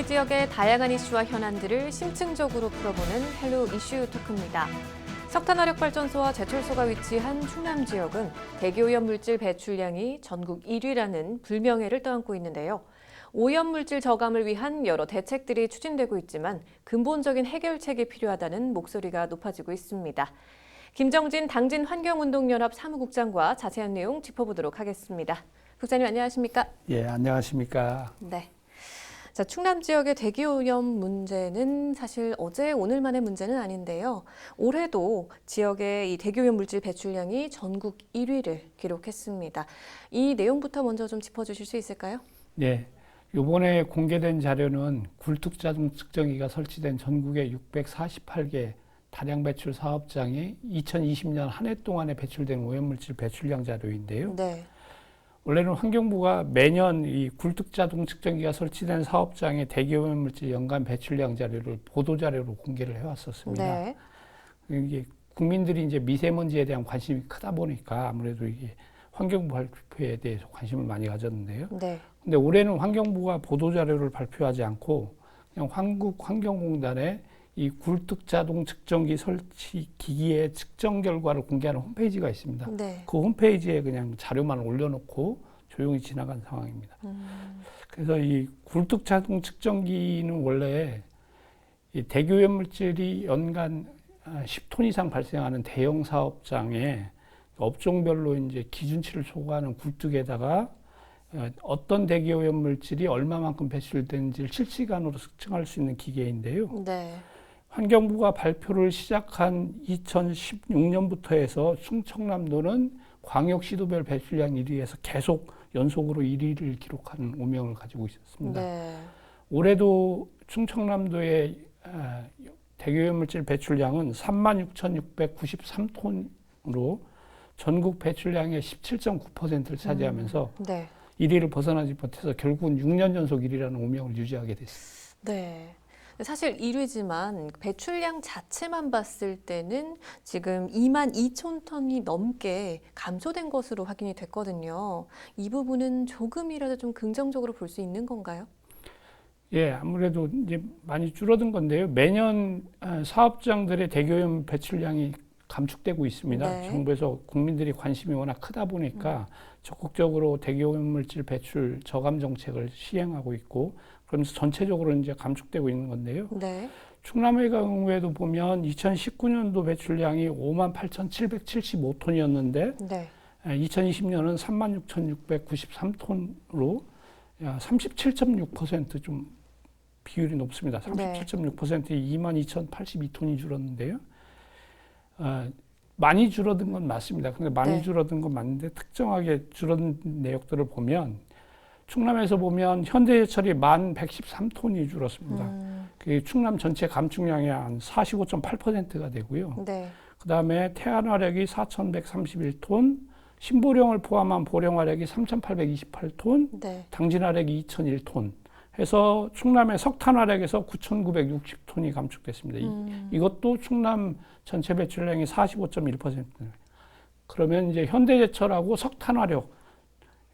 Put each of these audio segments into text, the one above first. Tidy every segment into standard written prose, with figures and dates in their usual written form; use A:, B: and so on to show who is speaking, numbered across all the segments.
A: 우리 지역의 다양한 이슈와 현안들을 심층적으로 풀어보는 헬로 이슈 토크입니다. 석탄화력발전소와 제철소가 위치한 충남 지역은 대기오염물질 배출량이 전국 1위라는 불명예를 떠안고 있는데요. 오염물질 저감을 위한 여러 대책들이 추진되고 있지만 근본적인 해결책이 필요하다는 목소리가 높아지고 있습니다. 김정진 당진환경운동연합 사무국장과 자세한 내용 짚어보도록 하겠습니다. 국장님 안녕하십니까?
B: 예, 안녕하십니까?
A: 네. 자, 충남 지역의 대기오염 문제는 사실 어제 오늘만의 문제는 아닌데요. 올해도 지역의 이 대기오염 물질 배출량이 전국 1위를 기록했습니다. 이 내용부터 먼저 좀 짚어주실 수 있을까요?
B: 네, 이번에 공개된 자료는 굴뚝자동 측정기가 설치된 전국의 648개 다량 배출 사업장이 2020년 한 해 동안에 배출된 오염물질 배출량 자료인데요.
A: 네.
B: 원래는 환경부가 매년 이 굴뚝자동 측정기가 설치된 사업장의 대기오염물질 연간 배출량 자료를 보도 자료로 공개를 해왔었습니다.
A: 네.
B: 이게 국민들이 이제 미세먼지에 대한 관심이 크다 보니까 아무래도 이게 환경부 발표에 대해서 관심을 많이 가졌는데요.
A: 네.
B: 근데 올해는 환경부가 보도 자료를 발표하지 않고 그냥 한국환경공단에 이 굴뚝자동 측정기 설치 기기의 측정 결과를 공개하는 홈페이지가 있습니다.
A: 네.
B: 그 홈페이지에 그냥 자료만 올려놓고 조용히 지나간 상황입니다. 그래서 이 굴뚝자동 측정기는 원래 이 대기오염 물질이 연간 10톤 이상 발생하는 대형 사업장에 업종별로 이제 기준치를 초과하는 굴뚝에다가 어떤 대기오염 물질이 얼마만큼 배출되는지를 실시간으로 측정할 수 있는 기계인데요.
A: 네.
B: 환경부가 발표를 시작한 2016년부터 해서 충청남도는 광역시도별 배출량 1위에서 계속 연속으로 1위를 기록하는 오명을 가지고 있었습니다.
A: 네.
B: 올해도 충청남도의 대기오염물질 배출량은 36,693톤으로 전국 배출량의 17.9%를 차지하면서
A: 네.
B: 1위를 벗어나지 못해서 결국은 6년 연속 1위라는 오명을 유지하게 됐습니다.
A: 네. 사실 1위지만 배출량 자체만 봤을 때는 지금 22,000톤이 넘게 감소된 것으로 확인이 됐거든요. 이 부분은 조금이라도 좀 긍정적으로 볼 수 있는 건가요?
B: 예, 아무래도 이제 많이 줄어든 건데요. 매년 사업장들의 대기오염 배출량이 감축되고 있습니다.
A: 네.
B: 정부에서 국민들이 관심이 워낙 크다 보니까 적극적으로 대기오염 물질 배출 저감 정책을 시행하고 있고 그러면서 전체적으로 이제 감축되고 있는 건데요.
A: 네.
B: 충남의 경우에도 보면 2019년도 배출량이 58,775톤이었는데
A: 네.
B: 2020년은 36,693톤으로 37.6% 좀 비율이 높습니다. 37.6%이 22,082톤이 줄었는데요. 많이 줄어든 건 맞습니다. 근데 많이
A: 네.
B: 줄어든 건 맞는데 특정하게 줄어든 내역들을 보면 충남에서 보면 현대제철이 1,113톤이 줄었습니다. 그게 충남 전체 감축량의 한 45.8%가 되고요.
A: 네.
B: 그 다음에 태안화력이 4,131톤, 신보령을 포함한 보령화력이 3,828톤,
A: 네.
B: 당진화력이 2,001톤 해서 충남의 석탄화력에서 9,960톤이 감축됐습니다. 이것도 충남 전체 배출량의 45.1%. 그러면 이제 현대제철하고 석탄화력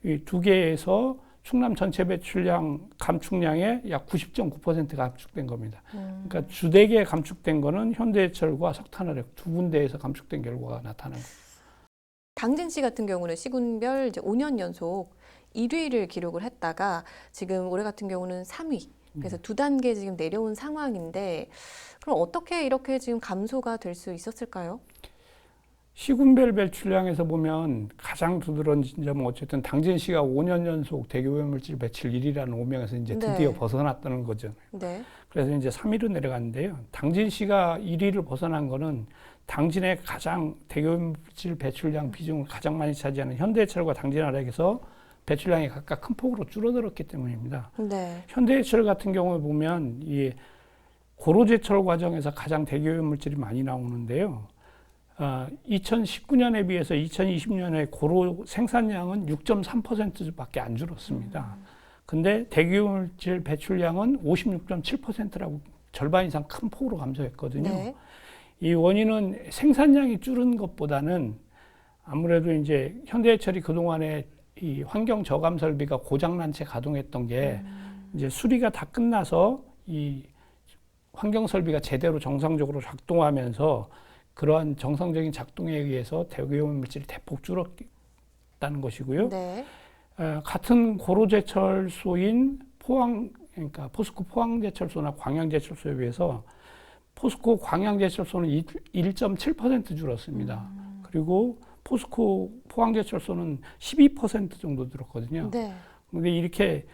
B: 이 두 개에서 충남 전체 배출량 감축량의 약 90.9%가 감축된 겁니다. 그러니까 주되게 감축된 거는 현대제철과 석탄화력 두 군데에서 감축된 결과가 나타난 겁니다.
A: 당진시 같은 경우는 시군별 이제 5년 연속 1위를 기록을 했다가 지금 올해 같은 경우는 3위. 그래서 두 단계 지금 내려온 상황인데 그럼 어떻게 이렇게 지금 감소가 될 수 있었을까요?
B: 시군별 배출량에서 보면 가장 두드러진 점은 어쨌든 당진시가 5년 연속 대기오염물질 배출 1위라는 오명에서 이제 드디어
A: 네.
B: 벗어났다는 거잖아요.
A: 네.
B: 그래서 이제 3위로 내려갔는데요. 당진시가 1위를 벗어난 거는 당진의 가장 대기오염물질 배출량 비중을 가장 많이 차지하는 현대제철과 당진화력에서 배출량이 각각 큰 폭으로 줄어들었기 때문입니다.
A: 네.
B: 현대제철 같은 경우에 보면 이 고로제철 과정에서 가장 대기오염 물질이 많이 나오는데요. 2019년에 비해서 2020년에 고로 생산량은 6.3%밖에 안 줄었습니다. 근데 대기오염 물질 배출량은 56.7%라고 절반 이상 큰 폭으로 감소했거든요.
A: 네.
B: 이 원인은 생산량이 줄은 것보다는 아무래도 이제 현대제철이 그동안에 이 환경 저감 설비가 고장난 채 가동했던 게 이제 수리가 다 끝나서 이 환경 설비가 제대로 정상적으로 작동하면서 그러한 정상적인 작동에 의해서 대기오염 물질이 대폭 줄었다는 것이고요.
A: 네.
B: 같은 고로제철소인 그러니까 포스코 포항제철소나 광양제철소에 비해서 포스코 광양제철소는 1.7% 줄었습니다. 그리고 포스코 포항제철소는 12% 정도 줄었거든요.
A: 네.
B: 근데 이렇게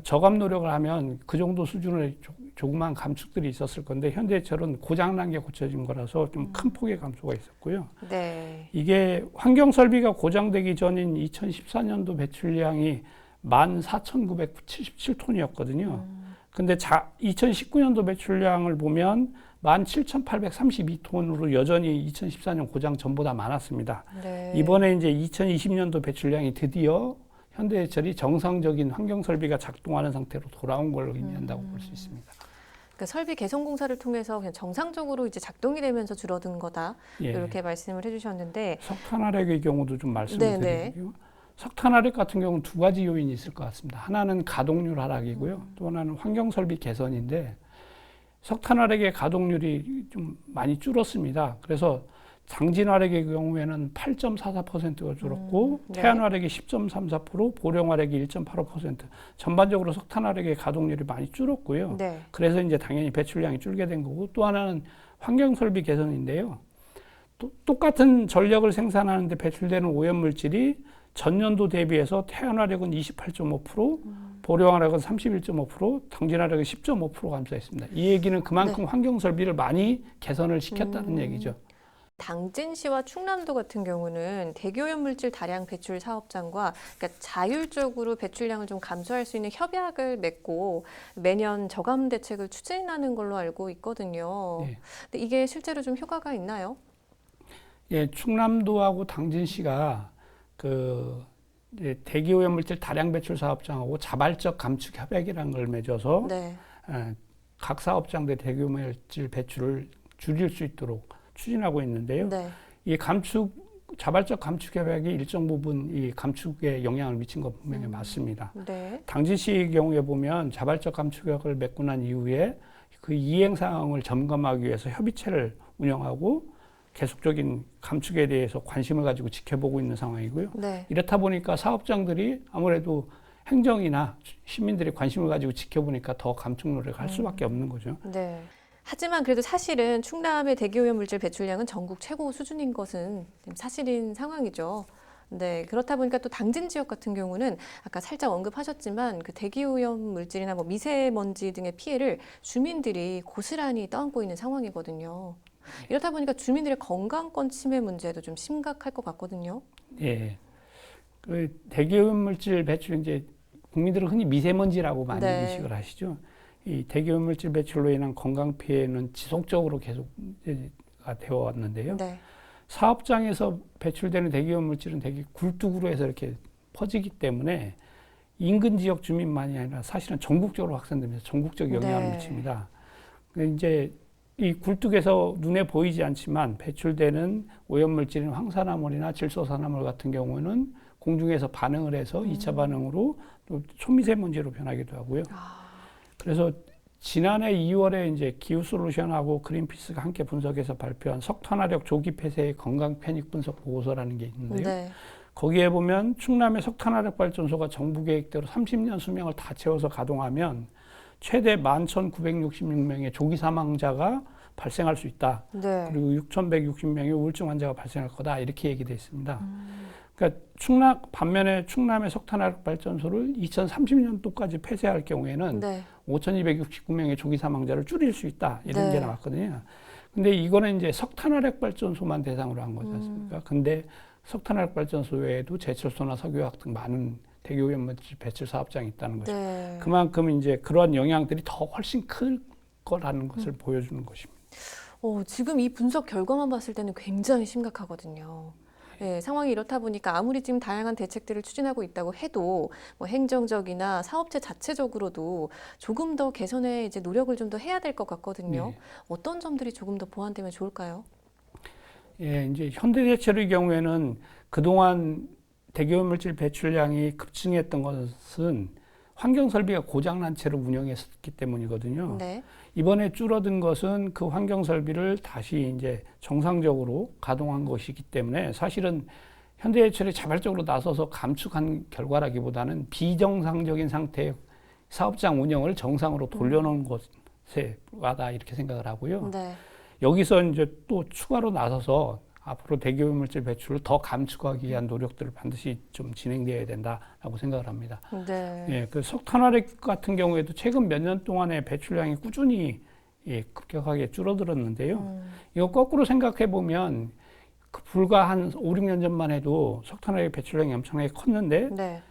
B: 저감 노력을 하면 그 정도 수준의 조그만 감축들이 있었을 건데 현대제철은 고장난 게 고쳐진 거라서 좀 큰 폭의 감소가 있었고요.
A: 네.
B: 이게 환경 설비가 고장되기 전인 2014년도 배출량이 14,977톤이었거든요. 근데 2019년도 배출량을 보면 17,832톤으로 여전히 2014년 고장 전보다 많았습니다.
A: 네.
B: 이번에 이제 2020년도 배출량이 드디어 현대제철이 정상적인 환경 설비가 작동하는 상태로 돌아온 걸 의미한다고 볼 수 있습니다.
A: 그러니까 설비 개선 공사를 통해서 그냥 정상적으로 이제 작동이 되면서 줄어든 거다.
B: 예.
A: 이렇게 말씀을 해주셨는데.
B: 석탄화력의 경우도 좀 말씀을
A: 네네.
B: 드리고요. 석탄화력 같은 경우는 두 가지 요인이 있을 것 같습니다. 하나는 가동률 하락이고요. 또 하나는 환경 설비 개선인데 석탄화력의 가동률이 좀 많이 줄었습니다. 그래서 장진화력의 경우에는 8.44%가 줄었고
A: 네.
B: 태안화력이 10.34%, 보령화력이 1.85%. 전반적으로 석탄화력의 가동률이 많이 줄었고요.
A: 네.
B: 그래서 이제 당연히 배출량이 줄게 된 거고 또 하나는 환경 설비 개선인데요. 또 똑같은 전력을 생산하는데 배출되는 오염물질이 전년도 대비해서 태안화력은 28.5%, 보령화력은 31.5%, 당진화력은 10.5% 감소했습니다. 이 얘기는 그만큼
A: 네.
B: 환경 설비를 많이 개선을 시켰다는 얘기죠.
A: 당진시와 충남도 같은 경우는 대기오염 물질 다량 배출 사업장과 그러니까 자율적으로 배출량을 좀 감소할 수 있는 협약을 맺고 매년 저감 대책을 추진하는 걸로 알고 있거든요.
B: 예.
A: 근데 이게 실제로 좀 효과가 있나요?
B: 예, 충남도하고 당진시가 이제 대기오염 물질 다량 배출 사업장하고 자발적 감축 협약이라는 걸 맺어서
A: 네.
B: 각 사업장들 대기오염 물질 배출을 줄일 수 있도록 추진하고 있는데요.
A: 네.
B: 이 자발적 감축 협약이 일정 부분 이 감축에 영향을 미친 건 분명히 맞습니다.
A: 네.
B: 당진시의 경우에 보면 자발적 감축 협약을 맺고 난 이후에 그 이행 상황을 점검하기 위해서 협의체를 운영하고 계속적인 감축에 대해서 관심을 가지고 지켜보고 있는 상황이고요.
A: 네.
B: 이렇다 보니까 사업장들이 아무래도 행정이나 시민들이 관심을 가지고 지켜보니까 더 감축 노력을 할 수밖에 없는 거죠.
A: 네. 하지만 그래도 사실은 충남의 대기오염 물질 배출량은 전국 최고 수준인 것은 사실인 상황이죠. 네, 그렇다 보니까 또 당진 지역 같은 경우는 아까 살짝 언급하셨지만 그 대기오염 물질이나 뭐 미세먼지 등의 피해를 주민들이 고스란히 떠안고 있는 상황이거든요. 이렇다 보니까 주민들의 건강권 침해 문제도 좀 심각할 것 같거든요.
B: 예. 그 대기오염 물질 배출 이제 국민들은 흔히 미세먼지라고 많이
A: 네.
B: 인식을 하시죠. 이 대기오염 물질 배출로 인한 건강 피해는 지속적으로 계속 문제가 되어 왔는데요.
A: 네.
B: 사업장에서 배출되는 대기오염 물질은 되게 굴뚝으로 해서 이렇게 퍼지기 때문에 인근 지역 주민만이 아니라 사실은 전국적으로 확산되면서 전국적 영향을
A: 네.
B: 미칩니다. 근데 이제 이 굴뚝에서 눈에 보이지 않지만 배출되는 오염물질인 황산화물이나 질소산화물 같은 경우는 공중에서 반응을 해서 2차 반응으로 또 초미세먼지로 변하기도 하고요. 그래서 지난해 2월에 이제 기후솔루션하고 그린피스가 함께 분석해서 발표한 석탄화력 조기 폐쇄의 건강 편익 분석 보고서라는 게 있는데요.
A: 네.
B: 거기에 보면 충남의 석탄화력 발전소가 정부 계획대로 30년 수명을 다 채워서 가동하면 최대 11,966명의 조기 사망자가 발생할 수 있다.
A: 네.
B: 그리고 6,160명의 우울증 환자가 발생할 거다. 이렇게 얘기되어 있습니다. 그러니까 반면에 충남의 석탄화력 발전소를 2030년도까지 폐쇄할 경우에는
A: 네.
B: 5,269명의 조기 사망자를 줄일 수 있다. 이런
A: 네.
B: 게 나왔거든요. 근데 이거는 이제 석탄화력 발전소만 대상으로 한 거지 않습니까? 근데 석탄화력 발전소 외에도 제철소나 석유화학 등 많은 대기오염 물질 배출 사업장이 있다는 거죠.
A: 네.
B: 그만큼 이제 그런 영향들이 더 훨씬 클 거라는 것을 보여주는 것입니다.
A: 지금 이 분석 결과만 봤을 때는 굉장히 심각하거든요. 네, 상황이 이렇다 보니까 아무리 지금 다양한 대책들을 추진하고 있다고 해도 뭐 행정적이나 사업체 자체적으로도 조금 더 개선에 이제 노력을 좀 더 해야 될 것 같거든요.
B: 네.
A: 어떤 점들이 조금 더 보완되면 좋을까요?
B: 예, 이제 현대제철의 경우에는 그동안 대기오염 물질 배출량이 급증했던 것은 환경 설비가 고장난 채로 운영했기 때문이거든요.
A: 네.
B: 이번에 줄어든 것은 그 환경 설비를 다시 이제 정상적으로 가동한 것이기 때문에 사실은 현대제철이 자발적으로 나서서 감축한 결과라기보다는 비정상적인 상태의 사업장 운영을 정상으로 돌려놓은 것에 와다 이렇게 생각을 하고요.
A: 네.
B: 여기서 이제 또 추가로 나서서 앞으로 대기오염물질 배출을 더 감축하기 위한 노력들을 반드시 좀 진행되어야 된다라고 생각을 합니다.
A: 네.
B: 예, 그 석탄화력 같은 경우에도 최근 몇 년 동안의 배출량이 꾸준히 급격하게 줄어들었는데요. 이거 거꾸로 생각해 보면 그 불과 한 5, 6년 전만 해도 석탄화력 배출량이 엄청나게 컸는데
A: 네.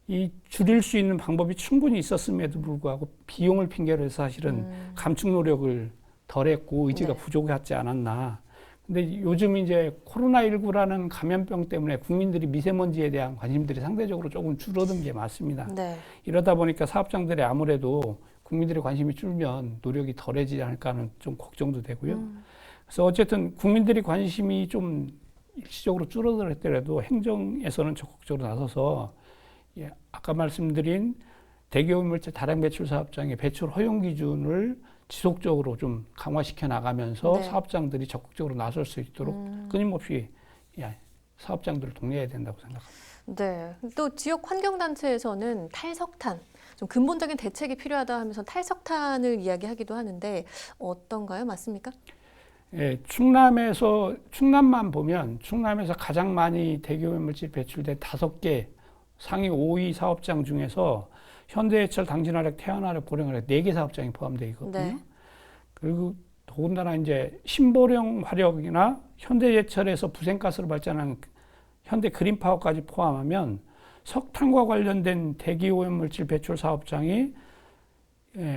B: 이 줄일 수 있는 방법이 충분히 있었음에도 불구하고 비용을 핑계로 해서 사실은 감축 노력을 덜 했고 의지가
A: 네.
B: 부족하지 않았나. 근데 요즘 이제 코로나19라는 감염병 때문에 국민들이 미세먼지에 대한 관심들이 상대적으로 조금 줄어든 게 맞습니다.
A: 네.
B: 이러다 보니까 사업장들이 아무래도 국민들의 관심이 줄면 노력이 덜해지지 않을까 하는 좀 걱정도 되고요. 그래서 어쨌든 국민들이 관심이 좀 일시적으로 줄어들었더라도 행정에서는 적극적으로 나서서 아까 말씀드린 대기오염물질 다량 배출 사업장의 배출 허용 기준을 지속적으로 좀 강화시켜 나가면서
A: 네.
B: 사업장들이 적극적으로 나설 수 있도록 끊임없이 사업장들을 독려해야 된다고 생각합니다.
A: 네. 또 지역 환경단체에서는 탈석탄, 좀 근본적인 대책이 필요하다 하면서 탈석탄을 이야기하기도 하는데 어떤가요? 맞습니까?
B: 예, 충남만 보면 충남에서 가장 많이 대기오염물질 배출된 5개 상위 5위 사업장 중에서 현대제철, 당진화력, 태안화력, 보령화력 4개 사업장이 포함되어 있거든요.
A: 네.
B: 그리고 더군다나 이제 신보령 화력이나 현대제철에서 부생가스로 발전하는 현대 그린파워까지 포함하면 석탄과 관련된 대기오염물질 배출 사업장이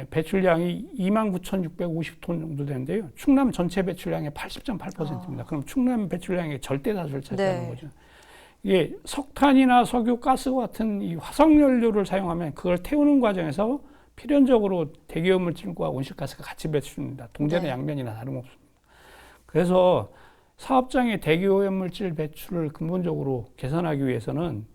B: 배출량이 29,650톤 정도 되는데요. 충남 전체 배출량의 80.8%입니다. 그럼 충남 배출량의 절대 다수를 차지하는
A: 네.
B: 거죠. 이게 석탄이나 석유, 가스 같은 이 화석연료를 사용하면 그걸 태우는 과정에서 필연적으로 대기오염물질과 온실가스가 같이 배출됩니다. 동전의
A: 네.
B: 양면이나 다름없습니다. 그래서 사업장의 대기오염물질 배출을 근본적으로 개선하기 위해서는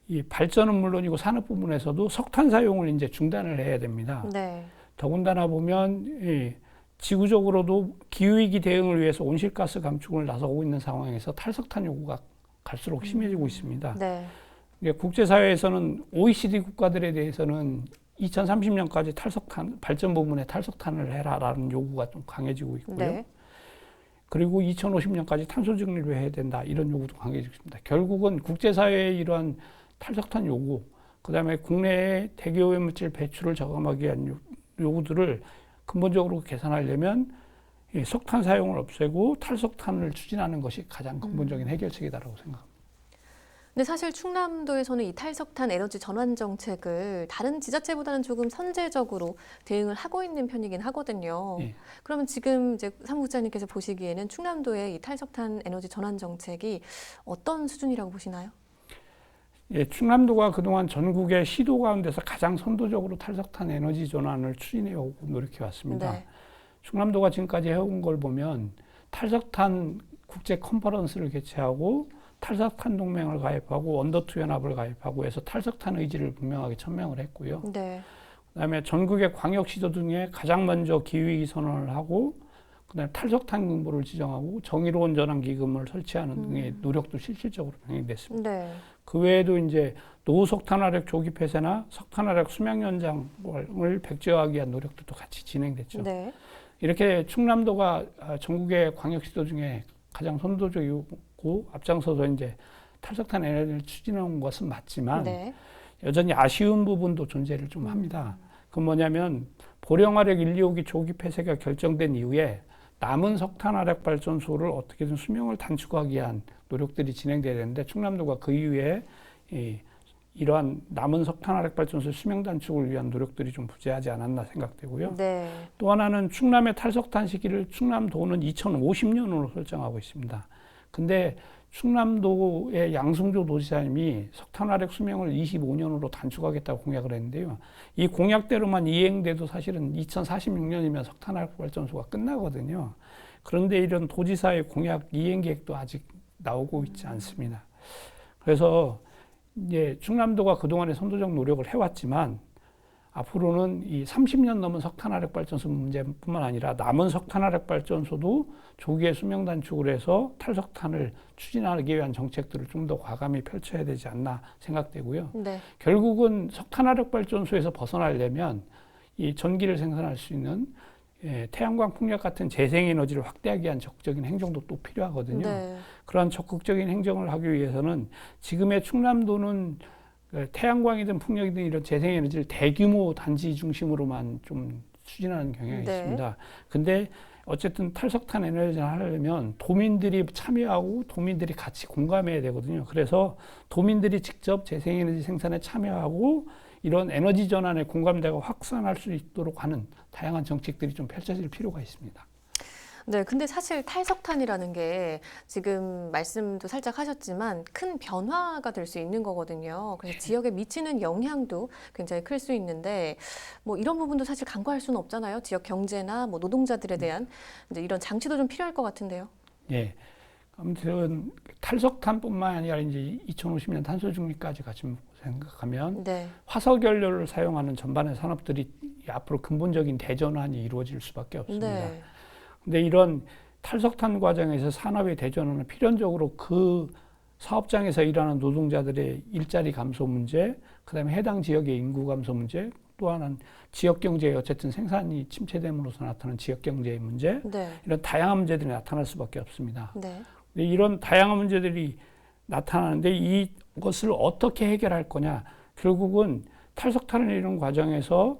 B: 이 발전은 물론이고 산업 부분에서도 석탄 사용을 이제 중단을 해야 됩니다.
A: 네.
B: 더군다나 보면 지구적으로도 기후위기 대응을 위해서 온실가스 감축을 나서고 있는 상황에서 탈석탄 요구가 갈수록 심해지고 있습니다.
A: 네.
B: 국제사회에서는 OECD 국가들에 대해서는 2030년까지 탈석탄, 발전 부분에 탈석탄을 해라라는 요구가 좀 강해지고 있고요.
A: 네.
B: 그리고 2050년까지 탄소 중립을 해야 된다. 이런 요구도 강해지고 있습니다. 결국은 국제사회의 이러한 탈석탄 요구, 그 다음에 국내의 대기오염물질 배출을 저감하기 위한 요구들을 근본적으로 개선하려면 이 석탄 사용을 없애고 탈석탄을 추진하는 것이 가장 근본적인 해결책이다라고 생각합니다.
A: 근데 사실 충남도에서는 이 탈석탄 에너지 전환 정책을 다른 지자체보다는 조금 선제적으로 대응을 하고 있는 편이긴 하거든요.
B: 예.
A: 그러면 지금 이제 사무국장님께서 보시기에는 충남도의 이 탈석탄 에너지 전환 정책이 어떤 수준이라고 보시나요?
B: 예, 충남도가 그동안 전국의 시도 가운데서 가장 선도적으로 탈석탄 에너지 전환을 추진해 오고 노력해 왔습니다.
A: 네.
B: 충남도가 지금까지 해온 걸 보면 탈석탄 국제 컨퍼런스를 개최하고 탈석탄 동맹을 가입하고 언더투 연합을 가입하고 해서 탈석탄 의지를 분명하게 천명을 했고요.
A: 네.
B: 그다음에 전국의 광역시도 등에 가장 먼저 기후위기 선언을 하고 그다음에 탈석탄 군부를 지정하고 정의로운 전환 기금을 설치하는 등의 노력도 실질적으로 병행됐습니다.
A: 네.
B: 그 외에도 이제 노석탄화력 조기 폐쇄나 석탄화력 수명 연장을 백지화하기 위한 노력도 같이 진행됐죠.
A: 네.
B: 이렇게 충남도가 전국의 광역시도 중에 가장 선도적이고 앞장서서 이제 탈석탄 에너지를 추진한 것은 맞지만
A: 네.
B: 여전히 아쉬운 부분도 존재를 좀 합니다. 그건 뭐냐면 보령화력 1, 2호기 조기 폐쇄가 결정된 이후에 남은 석탄화력 발전소를 어떻게든 수명을 단축하기 위한 노력들이 진행돼야 되는데 충남도가 그 이후에 이러한 남은 석탄화력 발전소 수명 단축을 위한 노력들이 좀 부재하지 않았나 생각되고요.
A: 네.
B: 또 하나는 충남의 탈석탄 시기를 충남도는 2050년으로 설정하고 있습니다. 근데 충남도의 양승조 도지사님이 석탄화력 수명을 25년으로 단축하겠다고 공약을 했는데요. 이 공약대로만 이행돼도 사실은 2046년이면 석탄화력 발전소가 끝나거든요. 그런데 이런 도지사의 공약 이행 계획도 아직 나오고 있지 않습니다. 그래서 이제 충남도가 그동안에 선도적 노력을 해왔지만 앞으로는 이 30년 넘은 석탄화력 발전소 문제뿐만 아니라 남은 석탄화력 발전소도 조기에 수명 단축을 해서 탈석탄을 추진하기 위한 정책들을 좀 더 과감히 펼쳐야 되지 않나 생각되고요.
A: 네.
B: 결국은 석탄화력 발전소에서 벗어나려면 이 전기를 생산할 수 있는 태양광 풍력 같은 재생에너지를 확대하기 위한 적극적인 행정도 또 필요하거든요.
A: 네.
B: 그러한 적극적인 행정을 하기 위해서는 지금의 충남도는 태양광이든 풍력이든 이런 재생에너지를 대규모 단지 중심으로만 좀 추진하는 경향이
A: 네.
B: 있습니다. 근데 어쨌든 탈석탄 에너지를 하려면 도민들이 참여하고 도민들이 같이 공감해야 되거든요. 그래서 도민들이 직접 재생에너지 생산에 참여하고 이런 에너지 전환의 공감대가 확산할 수 있도록 하는 다양한 정책들이 좀 펼쳐질 필요가 있습니다.
A: 네, 근데 사실 탈석탄이라는 게 지금 말씀도 살짝 하셨지만 큰 변화가 될 수 있는 거거든요. 그래서 지역에 미치는 영향도 굉장히 클 수 있는데 뭐 이런 부분도 사실 간과할 수는 없잖아요. 지역 경제나 뭐 노동자들에 대한 이제 이런 장치도 좀 필요할 것 같은데요.
B: 예. 아무튼 탈석탄뿐만 아니라 이제 2050년 탄소 중립까지 같이 생각하면
A: 네.
B: 화석 연료를 사용하는 전반의 산업들이 앞으로 근본적인 대전환이 이루어질 수밖에 없습니다.
A: 네.
B: 근데 이런 탈석탄 과정에서 산업의 대전환은 필연적으로 그 사업장에서 일하는 노동자들의 일자리 감소 문제, 그다음에 해당 지역의 인구 감소 문제, 또 하나는 지역 경제의 어쨌든 생산이 침체됨으로써 나타나는 지역 경제의 문제,
A: 네.
B: 이런 다양한 문제들이 나타날 수밖에 없습니다.
A: 네.
B: 근데 이런 다양한 문제들이 나타나는데 이것을 어떻게 해결할 거냐? 결국은 탈석탄을 이런 과정에서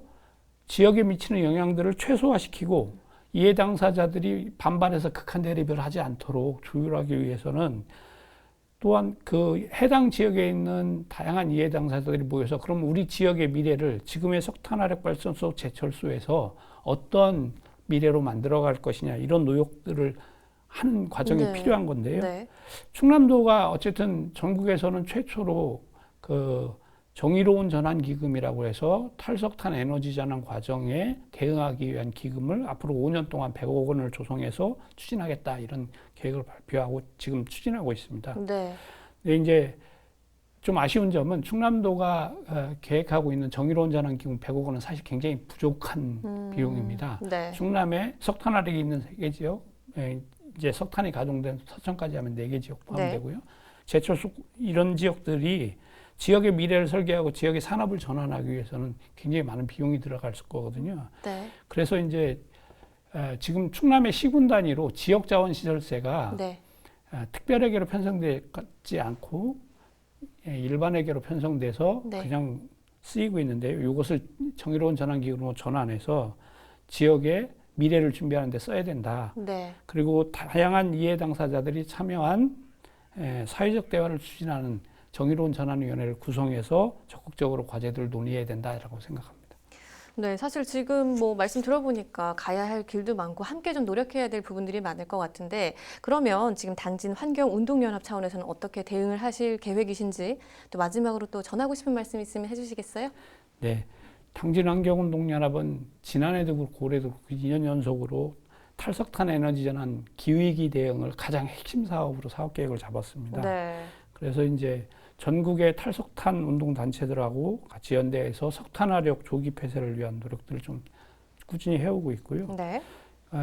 B: 지역에 미치는 영향들을 최소화시키고 이해 당사자들이 반발해서 극한 대립을 하지 않도록 조율하기 위해서는 또한 그 해당 지역에 있는 다양한 이해 당사자들이 모여서 그럼 우리 지역의 미래를 지금의 석탄화력 발전소 제철소에서 어떤 미래로 만들어갈 것이냐 이런 노력들을 하는 과정이
A: 네.
B: 필요한 건데요.
A: 네.
B: 충남도가 어쨌든 전국에서는 최초로 그 정의로운 전환 기금이라고 해서 탈석탄 에너지 전환 과정에 대응하기 위한 기금을 앞으로 5년 동안 100억 원을 조성해서 추진하겠다 이런 계획을 발표하고 지금 추진하고 있습니다.
A: 네.
B: 근데 이제 좀 아쉬운 점은 충남도가 계획하고 있는 정의로운 전환 기금 100억 원은 사실 굉장히 부족한 비용입니다.
A: 네.
B: 충남에 석탄화력이 있는 3개 지역, 이제 석탄이 가동된 서천까지 하면 4개 지역 포함되고요. 제철소 이런 지역들이 지역의 미래를 설계하고 지역의 산업을 전환하기 위해서는 굉장히 많은 비용이 들어갈 거거든요.
A: 네.
B: 그래서 이제 지금 충남의 시군 단위로 지역자원시설세가
A: 네.
B: 특별회계로 편성되지 않고 일반회계로 편성돼서
A: 네.
B: 그냥 쓰이고 있는데요. 이것을 정의로운 전환기금으로 전환해서 지역의 미래를 준비하는 데 써야 된다.
A: 네.
B: 그리고 다양한 이해 당사자들이 참여한 사회적 대화를 추진하는 정의로운 전환위원회를 구성해서 적극적으로 과제들을 논의해야 된다라고 생각합니다.
A: 네, 사실 지금 뭐 말씀 들어보니까 가야 할 길도 많고 함께 좀 노력해야 될 부분들이 많을 것 같은데 그러면 지금 당진 환경운동연합 차원에서는 어떻게 대응을 하실 계획이신지 또 마지막으로 또 전하고 싶은 말씀 있으면 해주시겠어요?
B: 네, 당진 환경운동연합은 지난해도 그렇고 올해도 그렇고 2년 연속으로 탈석탄 에너지 전환 기후위기 대응을 가장 핵심 사업으로 사업계획을 잡았습니다.
A: 네.
B: 그래서 이제 전국의 탈석탄 운동단체들하고 같이 연대해서 석탄화력 조기 폐쇄를 위한 노력들을 좀 꾸준히 해오고 있고요.
A: 네.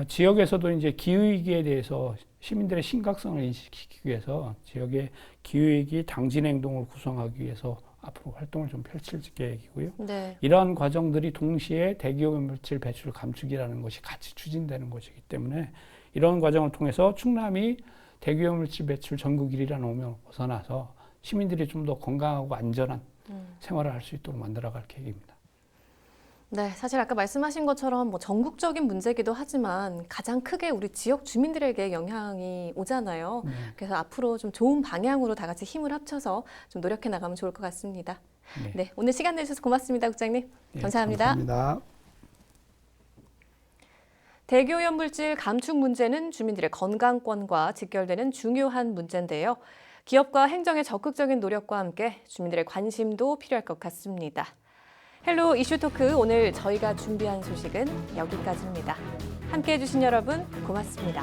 B: 지역에서도 이제 기후위기에 대해서 시민들의 심각성을 인식시키기 위해서 지역의 기후위기 당진 행동을 구성하기 위해서 앞으로 활동을 좀 펼칠 계획이고요.
A: 네.
B: 이러한 과정들이 동시에 대기오염물질 배출 감축이라는 것이 같이 추진되는 것이기 때문에 이런 과정을 통해서 충남이 대기오염물질 배출 전국 1위라는 오명을 벗어나서 시민들이 좀 더 건강하고 안전한 생활을 할 수 있도록 만들어갈 계획입니다.
A: 네, 사실 아까 말씀하신 것처럼 뭐 전국적인 문제이기도 하지만 가장 크게 우리 지역 주민들에게 영향이 오잖아요. 그래서 앞으로 좀 좋은 방향으로 다 같이 힘을 합쳐서 좀 노력해 나가면 좋을 것 같습니다.
B: 네.
A: 네, 오늘 시간 내주셔서 고맙습니다, 국장님. 감사합니다.
B: 감사합니다.
A: 대기오염 물질 감축 문제는 주민들의 건강권과 직결되는 중요한 문제인데요. 기업과 행정의 적극적인 노력과 함께 주민들의 관심도 필요할 것 같습니다. 헬로 이슈 토크 오늘 저희가 준비한 소식은 여기까지입니다. 함께해 주신 여러분 고맙습니다.